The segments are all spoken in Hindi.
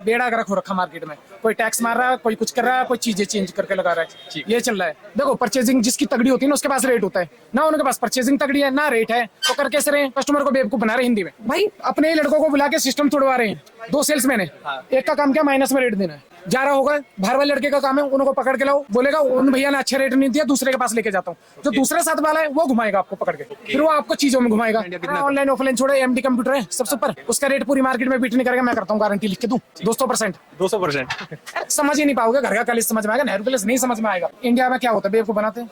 बेड़ा गर्क हो रखा मार्केट में। कोई टैक्स मार रहा है, कोई कुछ कर रहा है, कोई चीजें चेंज करके लगा रहा है, ये चल रहा है। देखो परचेजिंग जिसकी तगड़ी होती है ना उसके पास रेट होता है ना, उनके पास परचेजिंग तगड़ी है ना रेट है, तो कर कैसे रहे, कस्टमर को बेवकूफ बना रहे हिंदी में। भाई अपने ही लड़कों को बुला के सिस्टम तोड़वा रहे हैं। दो सेल्समैन है, एक का काम क्या माइनस में रेट देना है, जा रहा होगा बाहर वाले लड़के का काम है, उनको पकड़ के लाओ, बोलेगा उन भैया ने अच्छे रेट नहीं दिया, दूसरे के पास लेके जाता हूँ। जो दूसरे साथ वाला है वो घुमाएगा आपको पकड़ के, फिर वो आपको चीजों में घुमाएगा। ऑनलाइन ऑफलाइन छोड़े, एमडी कंप्यूटर है सबसे ऊपर, उसका रेट पूरी मार्केट में बीट नहीं करेगा, मैं करता हूँ गारंटी लिख के दूं 200%। 200%। समझ ही नहीं पाओगे, घर का कॉलेज समझ में आएगा, नेहरू कॉलेज नहीं समझ में आएगा। इंडिया में क्या होता है, बेवकूफ बनाते हैं।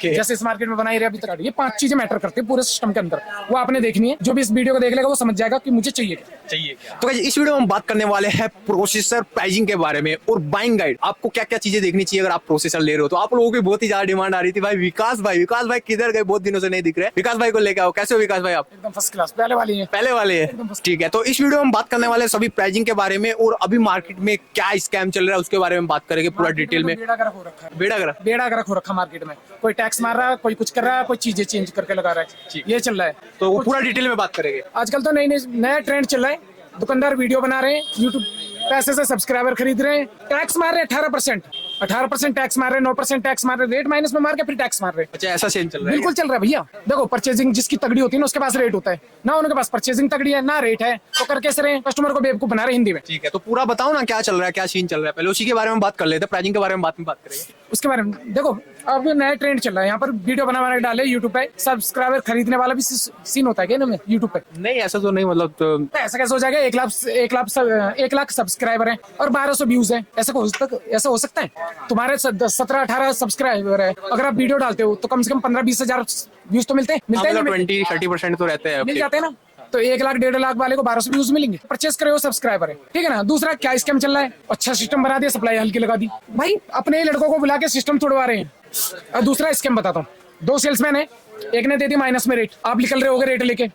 जैसे इस मार्केट में बनाई रहे अभी तक, ये 5 चीजें मैटर करती है पूरे सिस्टम के अंदर, वो आपने देखनी है। जो भी इस वीडियो को देख लेगा वो समझ जाएगा कि मुझे चाहिए क्या। तो इस वीडियो में हम बात करने वाले हैं प्रोसेसर प्राइसिंग के बारे में और बाइंग गाइड, आपको क्या क्या चीजें देखनी चाहिए अगर आप प्रोसेसर ले रहे हो। तो आप लोगों की बहुत ही ज्यादा डिमांड आ रही थी, भाई विकास भाई किधर गए, बहुत दिनों से नहीं दिख रहे। विकास भाई को लेके आओ, कैसे हो विकास भाई आप? एकदम फर्स्ट क्लास, पहले वाली है। पहले वाले है, ठीक है। तो इस वीडियो में हम बात करने वाले हैं सभी प्राइसिंग के बारे में और अभी मार्केट में क्या स्कैम चल रहा है उसके बारे में बात करेंगे पूरा डिटेल में। बेड़ा गर्क हो रखा है, बेड़ा गर्क हो रखा मार्केट में। कोई टैक्स मार रहा है, कोई कुछ कर रहा है, कोई चीजें चेंज करके लगा रहा है, ये चल रहा है। तो पूरा डिटेल में बात करेंगे। आजकल तो नया ट्रेंड चल रहा है, दुकानदार वीडियो बना रहे हैं, यूट्यूब पैसे से सब्सक्राइबर खरीद रहे हैं, टैक्स मार रहे हैं 18% टैक्स मार रहे हैं, 9% टैक्स मार रहे हैं, रेट माइनस में मार के फिर टैक्स मार रहे हैं। अच्छा, ऐसा सेल चल रहा है? बिल्कुल चल रहा है भैया। देखो परचेजिंग जिसकी तगड़ी होती है ना उसके पास रेट होता है ना, उनके पास परचेजिंग तगड़ी है ना रेट है, तो कर कैसे रहे, कस्टमर को बेवकूफ बना रहे हिंदी में। ठीक है, तो पूरा बताओ ना क्या चल रहा है, क्या सीन चल रहा है, पहले उसी के बारे में बात कर लेते हैं, प्राइसिंग के बारे में बाद में बात करेंगे। उसके बारे में देखो, अब नया ट्रेंड चल रहा है, यहाँ पर वीडियो बना डाले यूट्यूब पे, सब्सक्राइबर खरीदने वाला भी सीन होता है क्या ना यूट्यूब पे? नहीं, ऐसा तो नहीं, मतलब तो ऐसा कैसे हो जाएगा? 1 लाख सब्सक्राइबर है और 1200 व्यूज है, ऐसा हो सकता है? तुम्हारे 17-18 सब्सक्राइबर है, अगर आप वीडियो डालते हो तो कम से कम 15-20 हजार व्यूज तो मिलते हैं 20-30% तो रहते हैं, मिल जाते हैं ना। तो 1 लाख 1.5 लाख वाले को 1200 व्यूज मिलेंगे, परचेस करे हो सब्सक्राइबर है, ठीक है ना। दूसरा क्या स्कैम चल रहा है, अच्छा सिस्टम बना दिया, सप्लाई हल्की लगा दी, भाई अपने ही लड़कों को बुला के सिस्टम तोड़वा रहे हैं। और दूसरा स्कैम बताता हूँ, 2 सेल्समैन है, एक ने दे दी माइनस में रेट, आप निकल रहे होगे रेट लेके,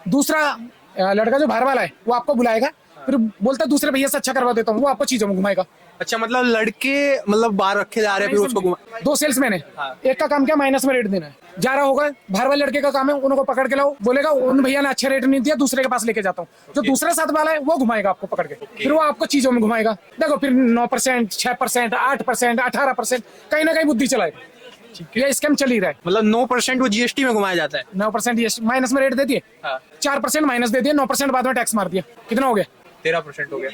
दूसरा लड़का जो बाहर वाला है वो आपको बुलाएगा, फिर बोलता दूसरे भैया से अच्छा करवा देता हूँ, वो आपको चीजों में घुमाएगा। अच्छा, मतलब लड़के मतलब बाहर रखे जा रहे हैं, फिर उसको 2 सेल्समैन है, एक का काम क्या माइनस में रेट देना है, जा रहा होगा बाहर वाले लड़के का काम है, उनको पकड़ के लाओ, बोलेगा उन भैया ने अच्छे रेट नहीं दिया, दूसरे के पास लेके जाता हूँ। जो दूसरे साथ वाला है वो घुमाएगा आपको पकड़ के, फिर वो आपको चीजों में घुमाएगा। देखो फिर 9%, 6%, 8%, 18%, कहीं ना कहीं बुद्धि चलाएगा, ये स्कैम चल ही रहा है। मतलब 9% वो जीएसटी में घुमाया जाता है। 9% जीएसटी माइनस में रेट दे दिए, 4% माइनस दे दिए, 9% बाद में टैक्स मार दिया, कितना हो गया? 13% हो गया।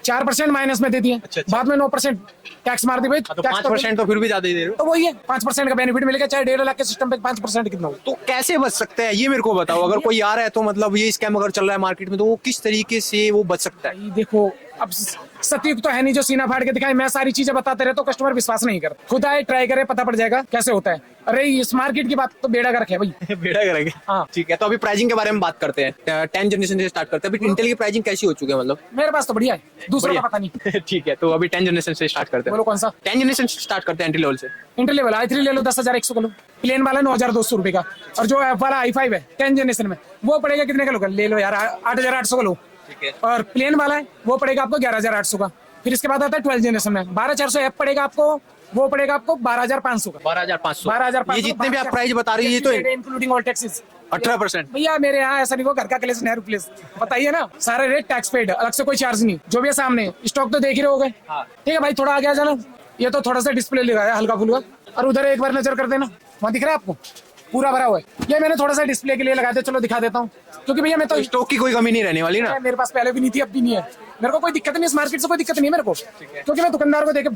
4% माइनस में दे दिए, बाद में 9% टैक्स मार दी भाई, तो 5% तो फिर भी ज्यादा ही दे रहे हो। तो वही है, 5% का बेनिफिट मिलेगा, चाहे 1.5 लाख के सिस्टम पे 5% कितना हो। तो कैसे बच सकते हैं ये मेरे को बताओ, अगर कोई आ रहा है तो मतलब ये स्कैम अगर चल रहा है मार्केट में, तो वो किस तरीके से वो बच सकता है? देखो अब सतयुग तो है नहीं जो सीना फाड़ के दिखाए, मैं सारी चीजें बताते रहे तो कस्टमर विश्वास नहीं करता, खुद आए ट्राई करे, पता पड़ जाएगा कैसे होता है। अरे इस मार्केट की बात तो बेड़ा गर्क है भाई। बेड़ा करेंगे, हाँ ठीक है। तो अभी प्राइसिंग के बारे में बात करते हैं, 10 जनरेशन से स्टार्ट करते हैं। अभी इंटेल की प्राइसिंग कैसी हो चुकी है? मतलब मेरे पास तो बढ़िया है, दूसरा का पता नहीं। ठीक है, तो अभी 10 जनरेशन से स्टार्ट करते हैं। बोलो कौन सा? 10 जनरेशन से स्टार्ट करते हैं, एंट्री लेवल से। एंट्री लेवल i3 ले लो 10,100 का लो, प्लेन वाला 9,200 रुपए का, और जो एफ वाला i5 है 10 जनरेशन में वो पड़ेगा कितने का? लो ले लो यार 8,800 का लो, ठीक है। और प्लेन वाला है वो पड़ेगा आपको 11,800 का। फिर इसके बाद आता है 12 जनरेशन में 12,400 एफ पड़ेगा आपको, वो पड़ेगा आपको 12,500 का। 12,500 ये जितने भी आप प्राइस बता रही है ये तो इंक्लूडिंग ऑल टैक्सेस 18%। भैया मेरे यहाँ ऐसा नहीं हो, घर का कलेस नेहरू प्लेस बताइए ना, सारे रेट टैक्स पेड, अलग से कोई चार्ज नहीं। जो भी है सामने स्टॉक तो देख ही रहे होगे, ठीक है भाई। थोड़ा आगे आ जाना, ये तो थोड़ा सा डिस्प्ले लगाया हल्का फुल्का, और उधर एक बार नजर कर देना, वहाँ दिख रहा है आपको पूरा भरा हुआ है। ये मैंने थोड़ा सा डिस्प्ले के लिए लगा दिया, चलो दिखा देता हूँ, क्योंकि भैया मैं तो स्टॉक की कोई कमी नहीं रहने वाली ना, मेरे पास पहले भी नहीं थी, अब भी नहीं है। मेरे को कोई दिक्कत नहीं, इस मार्केट से कोई दिक्कत नहीं है मेरे को, क्योंकि मैं दुकानदार को देके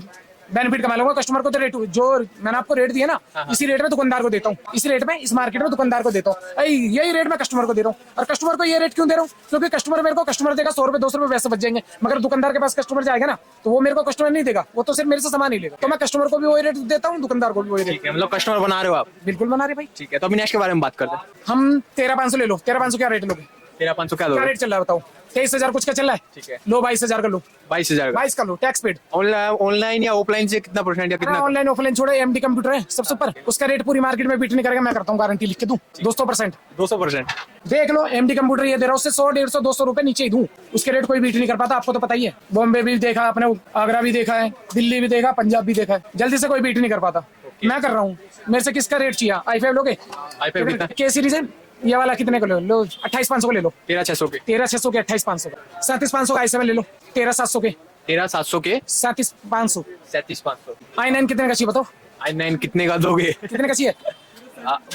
बेनिफिट कमा लूंगा, कस्टमर को तो रेट जो मैंने आपको रेट दिया ना, इसी रेट में दुकानदार को देता हूँ, इस रेट में इस मार्केट में दुकानदार को देता हूँ, यही रेट मैं कस्टमर को दे रहा हूँ। और कस्टमर को ये रेट क्यों दे रहा हूँ? क्योंकि कस्टमर मेरे को कस्टमर देगा 100 रुपए 200 रुपए वैसे बच जाएंगे, मगर दुकानदार के पास कस्टमर जाएगा ना तो वो मेरे को कस्टमर नहीं देगा, वो तो सिर्फ मेरे से सामान ही लेगा। तो मैं कस्टमर को भी वही रेट देता हूँ, दुकानदार को भी वही रेट। मतलब कस्टमर बना रहे हो आप? बिल्कुल बना रहे भाई। ठीक है, तो अभी नेक्स्ट के बारे में बात करते हैं। हम 13,500 ले लो, 13,500 क्या रेट लोगे? 13,500 क्या रेट चल रहा है बताओ? 23,000 कुछ का चल रहा है, ठीक है लो 22,000 का लो, 22,000 का लो, टैक्स पेड। ऑनलाइन या ऑफलाइन से कितना परसेंट या कितना? ऑनलाइन ऑफलाइन छोड़े, एमडी कंप्यूटर है सबसे ऊपर, उसका रेट पूरी मार्केट में बीट नहीं करेगा, मैं करता हूँ गारंटी लिख के दूं 200%। 200% देख लो, एमडी कंप्यूटर ये दे रहा हूँ, उससे 100, 150, 200 रुपए नीचे ही दूं, उसके रेट कोई बीट नहीं कर पाता, आपको तो पता ही है। बॉम्बे भी देखा आपने, आगरा भी देखा है, दिल्ली भी देखा, पंजाब भी देखा है, जल्दी से कोई बीट नहीं कर पाता। मैं कर रहा हूँ, मेरे से किसका रेट चाहिए? i5 लोगे? i5 के सीरीज है ये वाला कितने का लो 28,500 का ले लो। 13,600 के 13,600 के 28,500 का। 37,500 का i7 ले लो। 13,700 के 13,700 के 37,500। 37,500 i9 कितने का चाहिए बताओ? i9 कितने का दोगे? कितने का चाहिए?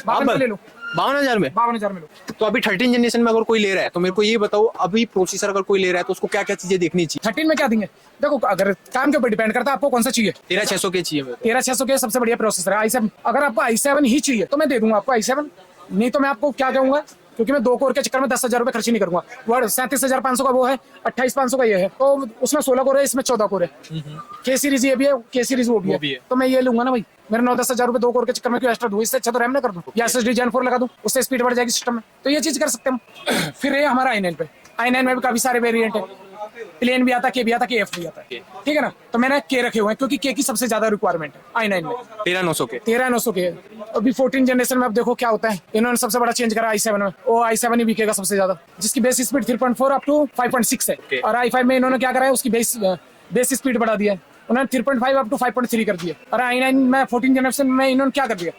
52 का ले लो। 52,000 में। 52,000 में लो। तो अभी 13 जनरेशन में अगर कोई ले रहा है तो मेरे को ये बताओ, अभी प्रोसेसर अगर कोई ले रहा है तो उसको क्या क्या चीजें देखनी चाहिए? 13 में क्या देंगे? देखो अगर काम के ऊपर डिपेंड करता है आपको कौन सा चाहिए। 13,600 के चाहिए मेरे को। 13,600 के सबसे बढ़िया प्रोसेसर है i7। अगर आपको i7 ही चाहिए तो मैं दे दूंगा आपको i7, नहीं तो मैं आपको क्या कहूंगा, क्योंकि मैं 2 कोर के चक्कर में 10,000 रुपए खर्च नहीं करूंगा। वो 37,500 का वो है, 28,500 का ये है, तो उसमें 16 कोर है, इसमें 14 कोर है। के सीरीज ये भी है, के सीरीज वो भी है, तो मैं ये लूंगा ना भाई। मेरे 9-10 हजार रुपए 2 कोर के चक्कर में क्यों एक्स्ट्रा दूं? इससे अच्छा तो रैम ना कर दूं या SSD Gen 4 लगा दूं, उससे स्पीड बढ़ जाएगी सिस्टम में। तो ये चीज कर सकते हैं। फिर ये हमारा i9 पे, i9 में भी काफी सारे वेरिएंट है। प्लेन भी आता है, के भी आता है, के एफ भी आता है, ठीक है ना। तो मैंने के रखे हुए हैं क्योंकि के की सबसे ज्यादा रिक्वायरमेंट है i9 में। 13,900 के 13,900 के। अभी 14 जनरेशन में अब देखो क्या होता है, इन्होंने सबसे बड़ा चेंज करा i7 में। वो i7 ही बिकेगा सबसे ज्यादा, जिसकी बेस स्पीड 3.4 अप टू 5.6 है। और i5 में इन्होंने क्या करा है, उसकी बेस स्पीड बढ़ा दिया है। उन्होंने 3.5 अप टू 5.3 कर दिया। और i9 में 14 जनरेशन में इन्होंने क्या कर दिया,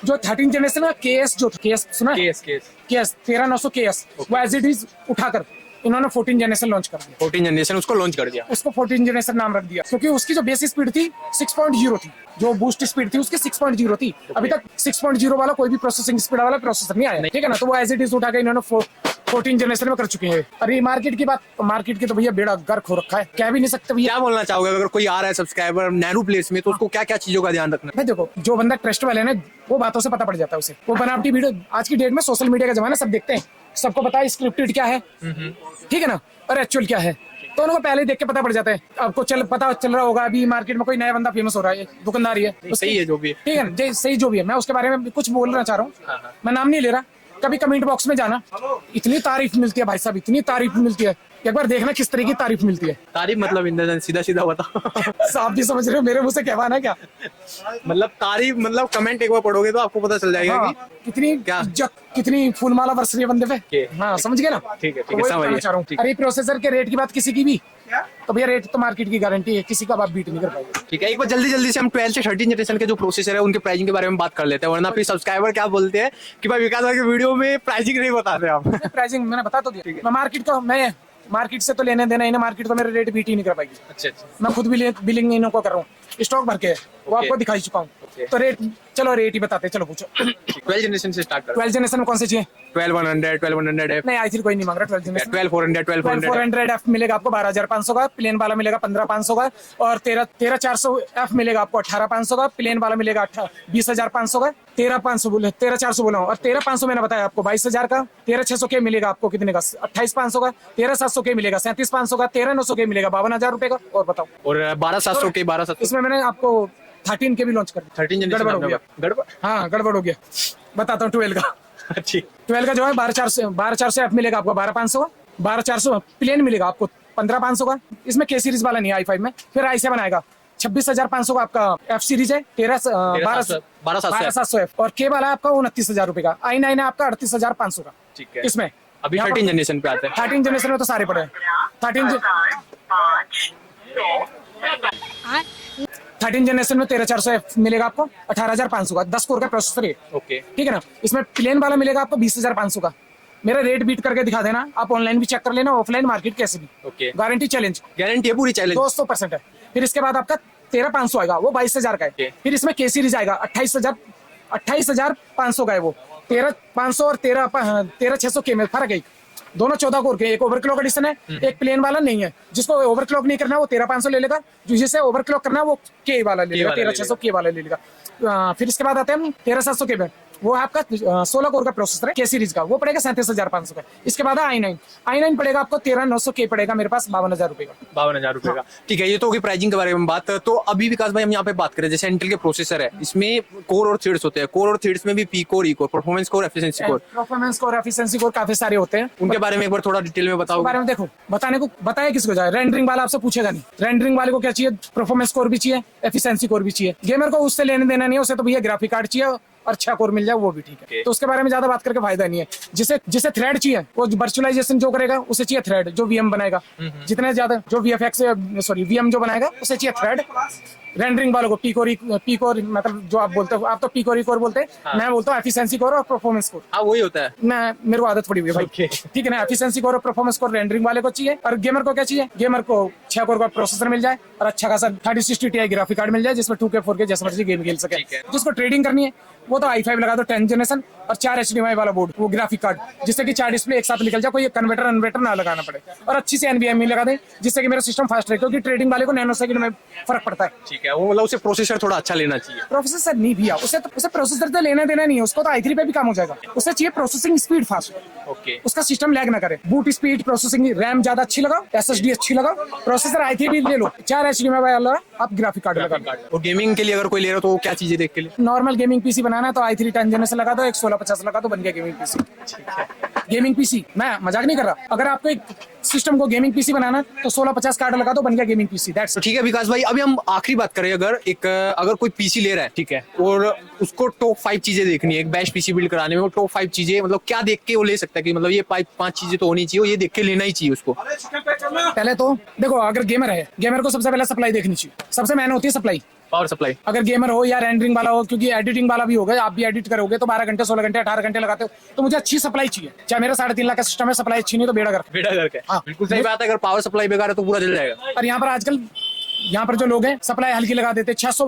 जो 13 जनरेशन का केएस जो केएस सुना, केएस 13,900 केएस वो एज इट इज उठाकर इन्होंने 14 जनरेशन लॉन्च कर दिया। 14 जनरेशन उसको लॉन्च कर दिया, उसको 14 जनरेशन नाम रख दिया, क्योंकि उसकी जो बेस स्पीड थी 6.0 थी, जो बूस्ट स्पीड थी उसकी 6.0 थी। अभी तक 6.0 वाला कोई भी प्रोसेसिंग स्पीड वाला प्रोसेसर नहीं आया, ठीक है ना। तो वो एज इट इज उठा के इन्होंने 14 जनरेशन में कर चुके हैं। अरे मार्केट की बात, मार्केट की तो भैया बेड़ा गर्क हो रखा है, कह भी नहीं सकते भैया। क्या बोलना चाहोगे अगर कोई आ रहा है सब्सक्राइबर नैनो प्लेस में, तो उसको क्या क्या चीजों का ध्यान रखना है? भाई देखो, जो बंदा ट्रस्ट वाले ना, वो बातों से पता पड़ जाता है उसे। वो बनावटी वीडियो, आज की डेट में सोशल मीडिया का जमाना, सब देखते हैं, सबको पता है स्क्रिप्टेड क्या है, ठीक है ना, और एक्चुअल क्या है, तो उनको पहले ही देख के पता पड़ जाता है। आपको पता चल रहा होगा अभी मार्केट में कोई नया बंदा फेमस हो रहा है, दुकानदार ही है, सही है जो भी है, ठीक है ना, सही जो भी है। मैं उसके बारे में कुछ बोलना चाह रहा हूँ, मैं नाम नहीं ले रहा। कभी कमेंट बॉक्स में जाना, इतनी तारीफ मिलती है भाई साहब, इतनी तारीफ मिलती है, एक बार देखना किस तरह की तारीफ मिलती है। तारीफ मतलब इंद्रजन सीधा सीधा बता। आप भी समझ रहे हो, मेरे मुंह से कहवाना क्या मतलब तारीफ, मतलब कमेंट एक बार पढ़ोगे तो आपको पता चल जाएगा हाँ, कि कितनी क्या कितनी फूलमाला बरस रही है बंदे पे। हाँ समझ गए ना, ठीक है, तो वही समझ बताना चाह रहा हूँ। अरे प्रोसेसर के रेट की बात किसी की भी, तो भैया रेट तो मार्केट की गारंटी है, किसी का आप बीट नहीं कर पाएंगे। ठीक है, एक बार जल्दी से हम 12 से 13 जनरेशन के जो प्रोसेसर है उनके प्राइसिंग के बारे में बात कर लेते हैं, वरना फिर सब्सक्राइबर क्या बोलते हैं कि भाई विकास भाई की वीडियो में प्राइसिंग नहीं बताते आप। प्राइसिंग मैंने बता तो दिया। मैं मार्केट से तो लेने देना, इन्हें मार्केट तो मेरे रेट बीट ही नहीं कर पाएगी। अच्छा, मैं खुद भी बिलिंग इन्हों को कर रहा हूँ, स्टॉक भर के, वो आपको दिखाई चुका हूँ। तो रेट, चलो रेट ही बताते, चलो पूछो। 12 जनरेशन से स्टार्ट करो। 12 जनरेशन में कौन से चाहिए? 12,100, 12,100F, नहीं i3 कोई नहीं मांग रहा। 12 जनरेशन 12,400, 12,400F मिलेगा आपको 12,500 का, प्लेन वाला मिलेगा 15,500 का, और 13,400F मिलेगा आपको 18,500 का, प्लेन वाला मिलेगा 20,500 का। 13,400 बोला हूँ, और 13,500 मैंने बताया आपको 22,000 का। 13,600 के मिलेगा आपको कितने का? 28,500 का। 13,700 के मिलेगा 37,500 का। 13,900 के मिलेगा 52,000 रुपए का। और बताओ, और 12,700 के 12,700 इसमें मैंने आपको 13 के भी लॉन्च कर दिया। 13 जनरेशन गड़बड़ हो गया, गड़बड़, हाँ गड़बड़ हो गया। बताता हूँ 12 का। अच्छी 12 का जो है 12,400 F मिलेगा आपको 12,500 का। 12,400 प्लेन मिलेगा आपको 15,500 का। इसमें के सीरीज वाला नहीं है, i5 में। फिर i7 आएगा 26,500 का आपका, F सीरीज है 12,700 F, और के वाला आपका 29,000 रुपए का। i9 है आपका 38,500 का। ठीक है, इसमें अभी 13 जनरेशन पे आते हैं। 13 जनरेशन में तो सारे पड़े हैं। 13 जनरेशन में 13,400 F मिलेगा आपको 18,500 का। 10 कोर का प्रोसेसर है, ओके, ठीक है ना। इसमें प्लेन वाला मिलेगा आपको 20,500 का। मेरा रेट बीट करके दिखा देना, आप ऑनलाइन भी चेक कर लेना, ऑफलाइन मार्केट कैसे भी। ओके, गारंटी चैलेंज, गारंटी है पूरी चैलेंज 200% है। फिर इसके बाद आपका 13,500 आएगा, वो 22,000 का है। Okay. फिर इसमें के सीरीज आएगा 28,500 का है वो। 13,500 और 13,600 के में फर्क है, दोनों 14 कोर के। एक ओवरक्लॉक एडिशन है, एक प्लेन वाला नहीं है। जिसको ओवरक्लॉक नहीं करना है वो 13,500 ले लेगा, जिसे ओवरक्लॉक करना है वो के वाला ले लेगा, 13,600 के वाला ले लेगा। फिर इसके बाद आते हैं हम 13,700 के में, वो आपका 16 कोर का प्रोसेसर है के सीरीज का, वो पड़ेगा 37,500 का। इसके बाद i9 पड़ेगा आपको 13,900 के पड़ेगा मेरे पास 52,000 रुपए का। 52,000 रुपए का। ठीक है, ये तो होगी प्राइसिंग के बारे में बात। तो अभी विकास भाई हम यहाँ पे बात करें, जैसे इंटेल के प्रोसेसर है, इसमें कोर और थ्रेड्स होते हैं। कोर और थ्रेड्स में भी p core, e core, performance core, efficiency core. Performance core, efficiency core काफी सारे होते हैं। उनके बारे में एक बार थोड़ा डिटेल में बताओ। बारे में देखो, बताया किसको जाए, रेंडरिंग वाला आपसे पूछेगा नहीं। रेंडरिंग वाले को क्या चाहिए? परफॉर्मेंस कोर भी चाहिए, एफिशिएंसी कोर भी चाहिए। गेमर को उससे लेने देना नहीं है, उसे तो भैया ग्राफिक कार्ड चाहिए और अच्छा कोर मिल जाए वो भी ठीक है। तो उसके बारे में ज्यादा बात करके फायदा नहीं है। जिसे थ्रेड चाहिए वो वर्चुअलाइजेशन जो करेगा उसे चाहिए थ्रेड, जो वीएम बनाएगा। जितने ज्यादा जो वीएफएक्स वीएम जो बनाएगा उसे चाहिए थ्रेड। रेंडरिंग वालों को पीकोर मतलब जो आप बोलते हो, आप तो पीकोर बोलते हैं, मैं बोलता हूँ एफिशिएंसी कोर और परफॉर्मेंस कोर। हाँ वही होता है। मैं मेरे को आदत पड़ी हुई है भाई। ठीक है ना, एफिशिएंसी कोर और परफॉर्मेंस कोर रेंडरिंग वाले को चाहिए, और गेमर को क्या चाहिए, गेमर को 6 कोर का प्रोसेसर मिल जाए और अच्छा खासा 3060 Ti ग्राफिक कार्ड मिल जाए जिसमें 2K 4K जैसे मर्जी गेम खेल सके। जिसको ट्रेडिंग करनी है वो तो i5 लगा दो 10th जनरेशन और 4 HDMI वाला बोर्ड, वो ग्राफिक कार्ड जिससे कि 4 डिस्प्ले एक साथ निकल जाए, कोई कन्वर्टर अनवर्टर ना लगाना पड़े, और अच्छी से NVMe लगा दें जिससे कि मेरा सिस्टम फास्ट रहे, क्योंकि ट्रेडिंग वाले को नैनो सेकंड में फर्क पड़ता है। ठीक है, वो मतलब उसे प्रोसेसर थोड़ा अच्छा लेना चाहिए। प्रोसेसर नहीं भैया, उसे प्रोसेसर तो लेना देना नहीं है, उसको तो i3 पे भी काम हो जाएगा। उसे चाहिए प्रोसेसिंग स्पीड फास्ट, ओके। उसका सिस्टम लैग ना करे, बूट स्पीड, प्रोसेसिंग रैम ज्यादा अच्छी लगाओ, SSD अच्छी लगाओ, प्रोसेसर i3 भी ले लो, 4 HDMI वाला आप ग्राफिक कार्ड लगा लो। और गेमिंग के लिए अगर कोई ले रहा हो तो वो क्या चीजें देख के ले? नॉर्मल गेमिंग पीसी बनाना है तो i3 10 जनरेशन लगा दो, एक 1650 लगा दो, बन गया गेमिंग पीसी। गेमिंग पीसी, मैं मजाक नहीं कर रहा, अगर आपको एक सिस्टम को गेमिंग पीसी बनाना है तो 1650 कार्ड लगा दो, बन गया गेमिंग पीसी। दैट्स तो ठीक है विकास भाई, अभी हम आखिरी बात करें, अगर कोई पीसी ले रहा है, ठीक है, और उसको टॉप 5 चीजें देखनी है एक बेस्ट पीसी बिल्ड कराने में, वो टॉप 5 चीजें मतलब क्या देख के वो ले सकता है कि मतलब ये 5 चीजें तो होनी चाहिए, ये देख के लेना ही चाहिए उसको? पहले तो देखो, अगर गेमर है, गेमर को सबसे पहले सप्लाई देखनी चाहिए, सबसे मेन होती है सप्लाई, पावर सप्लाई। अगर गेमर हो या रेंडरिंग वाला हो, क्योंकि एडिटिंग वाला भी होगा, आप भी एडिट करोगे तो 12 घंटे 16 घंटे 18 घंटे लगाते हो, तो मुझे अच्छी सप्लाई चाहिए। चाहे मेरा 3.5 लाख का सिस्टम है, सप्लाई अच्छी नहीं तो बेड़ा करके। हाँ बिल्कुल सही बात है, अगर पावर सप्लाई बेकार है तो पूरा जल जाएगा। और यहाँ पर आजकल यहाँ पर जो लोग हैं सप्लाई हल्की लगा देते हैं, 600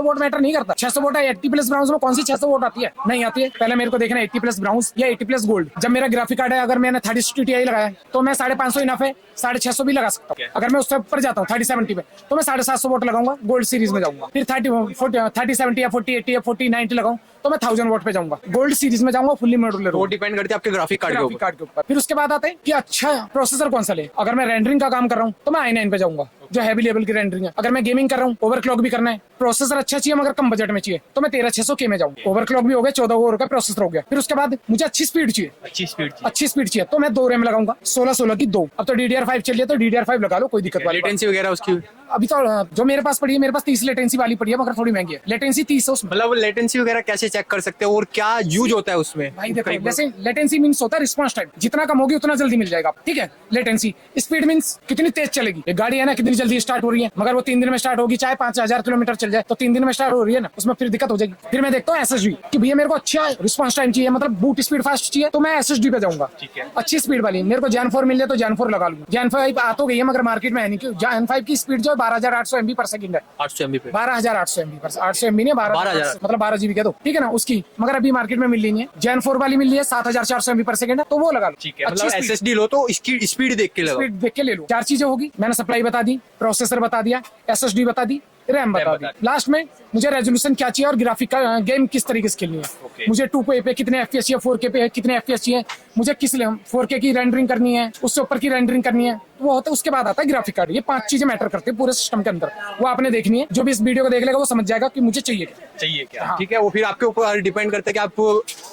वोट मैटर नहीं करता। 600 वोट है 80+ ब्राउन्स में, कौन सी 600 वोट आती है? नहीं आती है। पहले मेरे को देखना 80+ ब्राउन्स या 80+ गोल्ड। जब मेरा ग्राफिक कार्ड है, अगर मैंने 3060 Ti लगाया तो मैं 550 इनफ है, 650 भी लगा सकता हूँ। अगर मैं उससे ऊपर जाता हूँ 3070 पे तो मैं 750 वोट लगाऊंगा, गोल्ड सीरीज में जाऊंगा। फिर 3070 या 4080 या 4090 लगाऊं तो मैं 1000 वोट पे जाऊंगा, गोल्ड सीरीज में जाऊंगा, फुल्ली मॉड्यूलर। वो डिपेंड करती है आपके ग्राफिक कार्ड के ऊपर। फिर उसके बाद आते हैं कि अच्छा प्रोसेसर कौन सा ले। अगर मैं रेंडरिंग का काम कर रहा हूँ तो मैं i9 पे जाऊंगा, जो हैवी लेवल की रेंडरिंग है। अगर मैं गेमिंग कर रहा हूँ, ओवरक्लॉक भी करना है, प्रोसेसर अच्छा चाहिए मगर कम बजट में चाहिए, तो मैं 13600K में जाऊंगा। ओवरक्लॉक भी हो गया, 14 कोर का प्रोसेसर हो गया। फिर उसके बाद मुझे अच्छी स्पीड चाहिए, अच्छी स्पीड चाहिए तो मैं 2 रैम लगाऊंगा, 16 की 2। अब तो DDR5 चलिए तो DDR5 लगा लो, कोई दिक्कत वाली लेटेंसी वगैरह उसकी। अभी तो जो मेरे पास पड़ी है, मेरे पास 30 लेटेंसी वाली पड़ी है, मगर थोड़ी महंगी है। लेटेंसी 30 है उसमें। मतलब लेटेंसी वगैरह कैसे चेक कर सकते हो और क्या यूज होता है उसमें? भाई देखो, जैसे लेटेंसी मींस होता है रिस्पांस टाइम, जितना कम होगी उतना जल्दी मिल जाएगा, ठीक है। लेटेंसी स्पीड मींस कितनी तेज चलेगी एक गाड़ी है ना, कितनी जल्दी स्टार्ट हो रही है। मगर वो 3 दिन में स्टार्ट होगी, चाहे 5000 किलोमीटर चल जाए तो 3 दिन में स्टार्ट हो रही है ना, उसमें फिर दिक्कत हो जाएगी। फिर मैं देखता हूँ SSD कि भैया मेरे को अच्छा रिस्पांस टाइम चाहिए, मतलब बूट स्पीड फास्ट चाहिए, तो मैं SSD पे जाऊंगा, अच्छी स्पीड वाली। मेरे को Gen 4 मिल जाए तो Gen 4 लगा लूंगा। Gen 5 आ तो गई है मगर मार्केट में है नहीं, क्योंकि Gen 5 की स्पीड जो है 12800 MB पर सेकंड है। 800 MB पे 12800 MB पर, 800 MB नहीं 12000, मतलब 12 GB कह दो, ठीक है ना उसकी। मगर अभी मार्केट में मिल रही है। Gen 4 वाली मिल रही है 7400 MB पर सेकंड है, तो वो लगा लो। ठीक है, मतलब SSD लो तो इसकी स्पीड देख के लो, स्पीड देख के ले लो। 4 चीजें होगी, मैंने सप्लाई बता दी, प्रोसेसर बता दिया, SSD बता दी, रैम बता दी। लास्ट में मुझे रेजोल्यूशन क्या चाहिए और ग्राफिक का गेम किस तरीके से खेलनी है। मुझे 2K पे कितने FPS चाहिए, 4K पे कितने FPS चाहिए, मुझे किस 4K की रेंडरिंग करनी है, उससे ऊपर की रेंडरिंग करनी है, वो होता है। उसके बाद आता है ग्राफिक कार्ड। ये 5 चीजें मैटर करती है पूरे सिस्टम के अंदर, वो आपने देखनी है। जो भी इस वीडियो को देख लेगा वो समझ जाएगा कि मुझे चाहिए क्या। हाँ। ठीक है, वो फिर आपके ऊपर डिपेंड करता है कि आप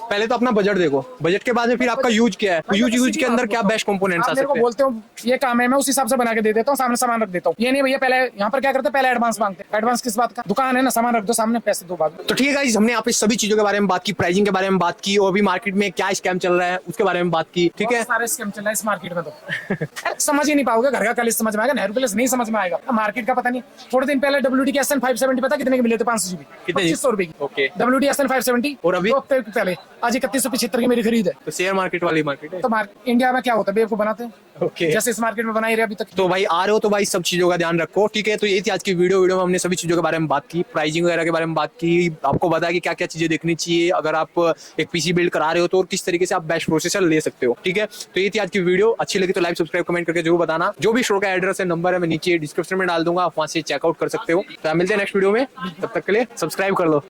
पहले तो अपना बजट देखो, बजट के बाद में फिर आपका यूज क्या है, यूज के अंदर क्या बेस्ट कंपोनेंट्स आ सकते हैं। बोलते हो ये काम है, मैं उस हिसाब से बना के दे देता हूँ, सामने सामान रख देता हूँ। ये नहीं भैया पहले यहाँ पर क्या करते हैं, पहले एडवांस मांगते हैं। एडवांस किस बात का, दुकान है ना, सामान रख दो सामने, पैसे दो बाद में। तो ठीक है गाइस, हमने यहाँ पे सभी चीजों के बारे में बात की, प्राइसिंग के बारे में बात की, और भी मार्केट में क्या स्कैम चल रहा है उसके बारे में बात की। ठीक है, सारे स्कैम चल रहा है इस मार्केट में, तो समझ ही नहीं पाओगे। घर का कॉलेज समझ में आएगा, नेहरू कॉलेज नहीं समझ में आएगा, मार्केट का पता नहीं। थोड़े दिन पहले WD के SN 570 पता कितने के मिले थे? 500 GB, 2500 रुपए की। Okay, WD SN 570। और अभी पहले आज 3175 की मेरी खरीद है। तो शेयर मार्केट वाली मार्केट है। तो इंडिया में क्या होता है, बेवकूफ बनाते हैं। ओके, जैसे इस मार्केट में बनाई रहे अभी तक। तो भाई आ रहे हो तो भाई सब चीजों का ध्यान रखो। ठीक है, तो ये थी आज की वीडियो में हमने सभी चीजों के बारे में बात की, प्राइसिंग वगैरह के बारे में बात की, आपको बताया कि क्या क्या चीजें देखनी चाहिए अगर आप एक पीसी बिल्ड करा रहे हो तो, और किस तरीके से आप बेस्ट प्रोसेसर ले सकते हो। ठीक है, तो ये थी आज की वीडियो। अच्छी लगी तो लाइक सब्सक्राइब कमेंट करके जरूर बताना। जो भी स्टोर का एड्रेस है, नंबर है, मैं नीचे डिस्क्रिप्शन में डाल दूंगा, आप वहां से चेकआउट कर सकते हो। तो मिलते हैं नेक्स्ट वीडियो में, तब तक के लिए सब्सक्राइब कर लो।